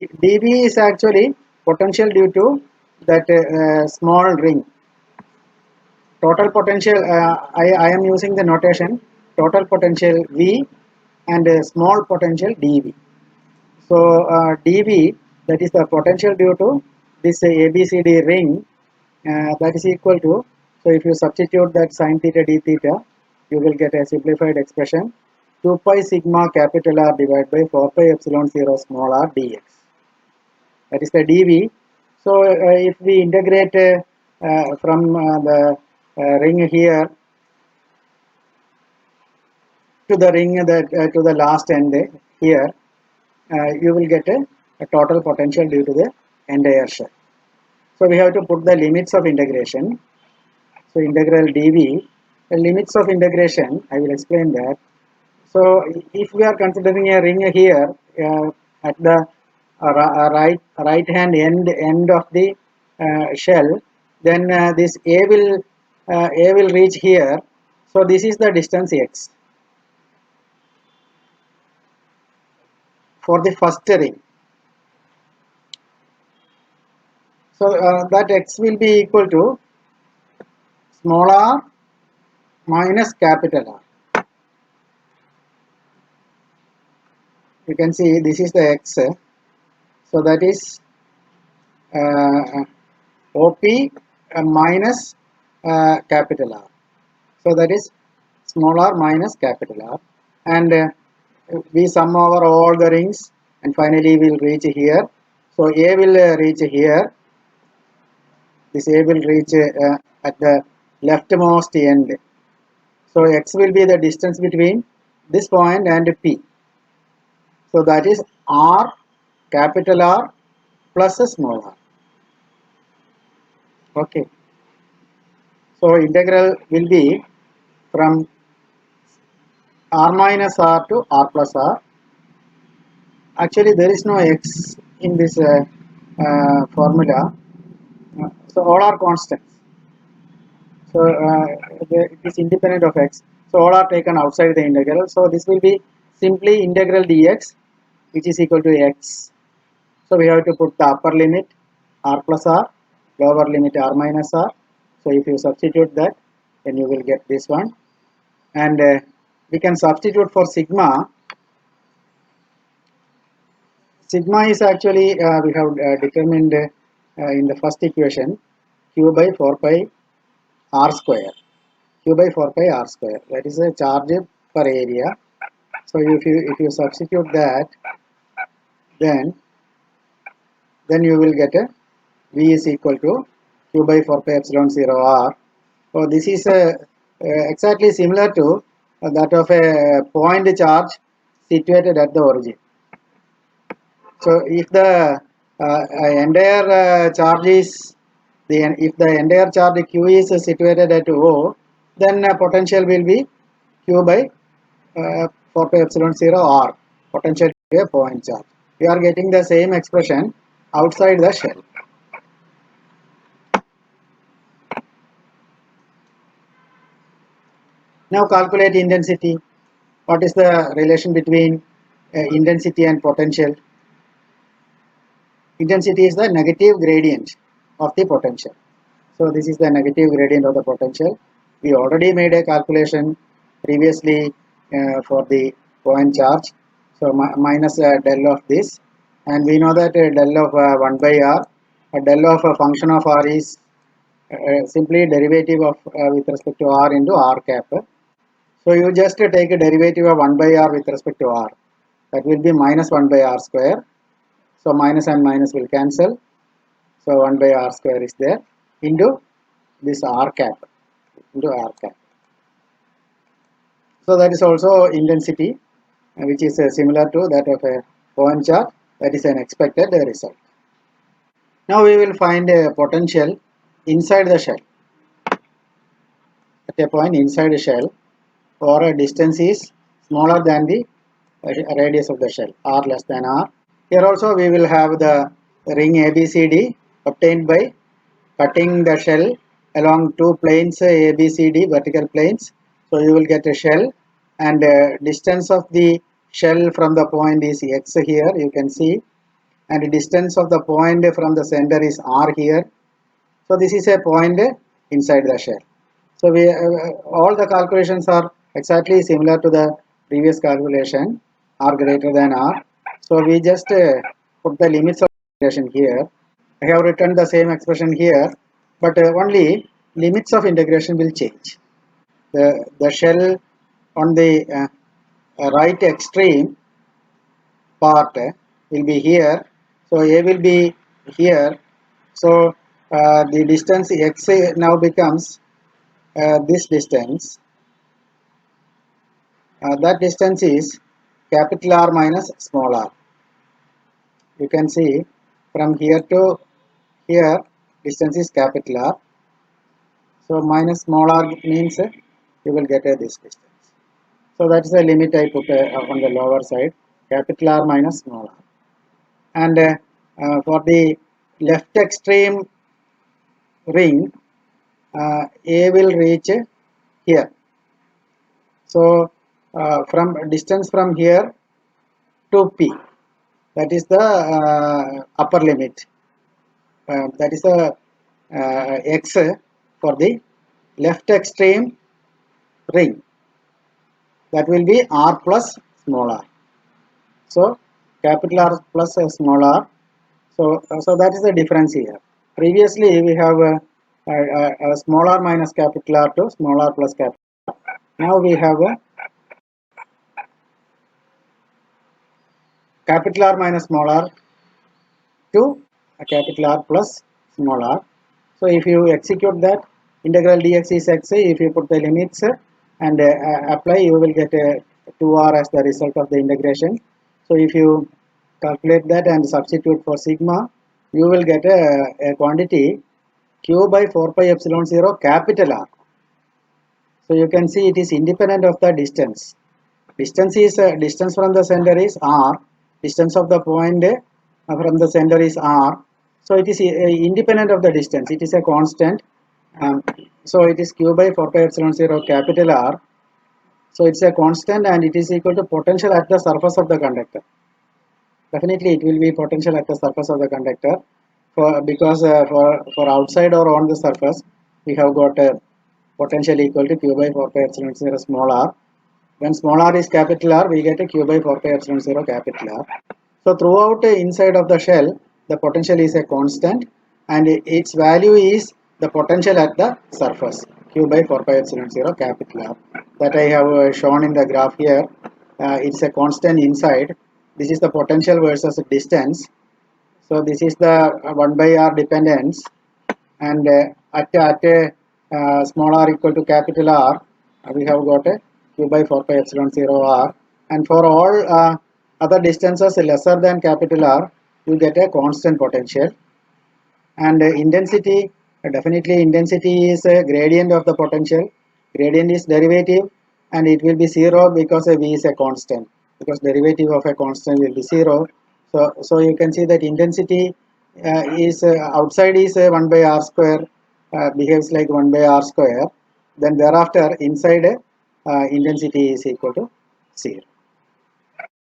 dV is actually potential due to that small ring. Total potential, I am using the notation total potential V and small potential dV. So dV, that is the potential due to this ABCD ring, that is equal to, so if you substitute that sine theta d theta, you will get a simplified expression 2 pi sigma capital R divided by 4 pi epsilon 0 small r dx. That is the dV. So if we integrate from the ring here to the ring that to the last end here, you will get a total potential due to the entire shell. So we have to put the limits of integration. So integral dV, the limits of integration, I will explain that. So if we are considering a ring here at the right hand end of the shell, then this A will reach here. So this is the distance x for the first ring. So that x will be equal to small r minus capital R. You can see this is the x. So that is OP minus capital R. So that is small r minus capital R. And we sum over all the rings and finally we will reach here. So A will reach here. This A will reach at the leftmost end. So x will be the distance between this point and P. So that is R, capital R plus a small r. Okay. So integral will be from r minus r to r plus r. Actually, there is no x in this formula. So all are constants. So it is independent of x. So all are taken outside the integral. So this will be simply integral dx, which is equal to x. So we have to put the upper limit r plus r, lower limit r minus r. So if you substitute that, then you will get this one. And we can substitute for sigma. Sigma is actually we have determined in the first equation q by 4 pi r square. Q by 4 pi r square. That is a charge per area. So if you substitute that, then you will get a V is equal to q by 4 pi epsilon 0 r. So this is exactly similar to that of a point charge situated at the origin. So if the entire charge is if the entire charge q is situated at O, then potential will be q by 4 pi epsilon 0 r, potential to a point charge. We are getting the same expression outside the shell. Now calculate intensity. What is the relation between intensity and potential? Intensity is the negative gradient of the potential. So this is the negative gradient of the potential. We already made a calculation previously for the point charge. So minus del of this, and we know that del of 1 by r, del of a function of r is simply derivative of with respect to r into r cap. So you just take a derivative of 1 by r with respect to r. That will be minus 1 by r square. So minus and minus will cancel. So 1 by r square is there into this r cap, into r cap. So that is also intensity, which is similar to that of a point charge. That is an expected result. Now we will find a potential inside the shell. At a point inside the shell, or a distance is smaller than the radius of the shell, r less than r. Here also we will have the ring ABCD obtained by cutting the shell along two planes ABCD vertical planes. So you will get a shell, and distance of the shell from the point is x here, you can see. and the distance of the point from the center is r here. So this is a point inside the shell. So we all the calculations are exactly similar to the previous calculation, r greater than r. So we just put the limits of integration here. I have written the same expression here, but only limits of integration will change. The shell on the right extreme part will be here. So a will be here. So the distance x now becomes this distance. That distance is capital R minus small r. You can see from here to here distance is capital R. So minus small r means you will get this distance. So that is the limit I put on the lower side, capital R minus small r. And for the left extreme ring, A will reach here. So from distance from here to P, that is the upper limit. That is the x for the left extreme ring. That will be r plus small r. So capital R plus small r. So that is the difference here. Previously we have small r minus capital R to small r plus capital R. Now we have capital R minus small r to capital R plus small r. So if you execute that, integral dx is x. If you put the limits and apply, you will get 2r as the result of the integration. So if you calculate that and substitute for sigma, you will get a quantity q by 4 pi epsilon 0 capital R. So you can see it is independent of the distance. Distance is distance from the center is r. Distance of the point from the center is r. So it is independent of the distance. It is a constant. So it is q by 4 pi epsilon 0 capital R. So it's a constant and it is equal to potential at the surface of the conductor. Definitely it will be potential at the surface of the conductor because for outside or on the surface we have got a potential equal to q by 4 pi epsilon 0 small r. When small r is capital R, we get a q by 4 pi epsilon 0 capital R. So throughout inside of the shell, the potential is a constant and its value is the potential at the surface, q by 4 pi epsilon 0 capital R. That I have shown in the graph here. It's a constant inside. This is the potential versus distance. So this is the 1 by r dependence, and at small r equal to capital R, we have got a q by 4 pi epsilon 0 r, and for all other distances lesser than capital R, you get a constant potential. And intensity, definitely intensity is a gradient of the potential. Gradient is derivative and it will be 0 because V is a constant, because derivative of a constant will be 0. So you can see that intensity is outside is 1 by r square, behaves like 1 by r square. Then thereafter inside intensity is equal to 0.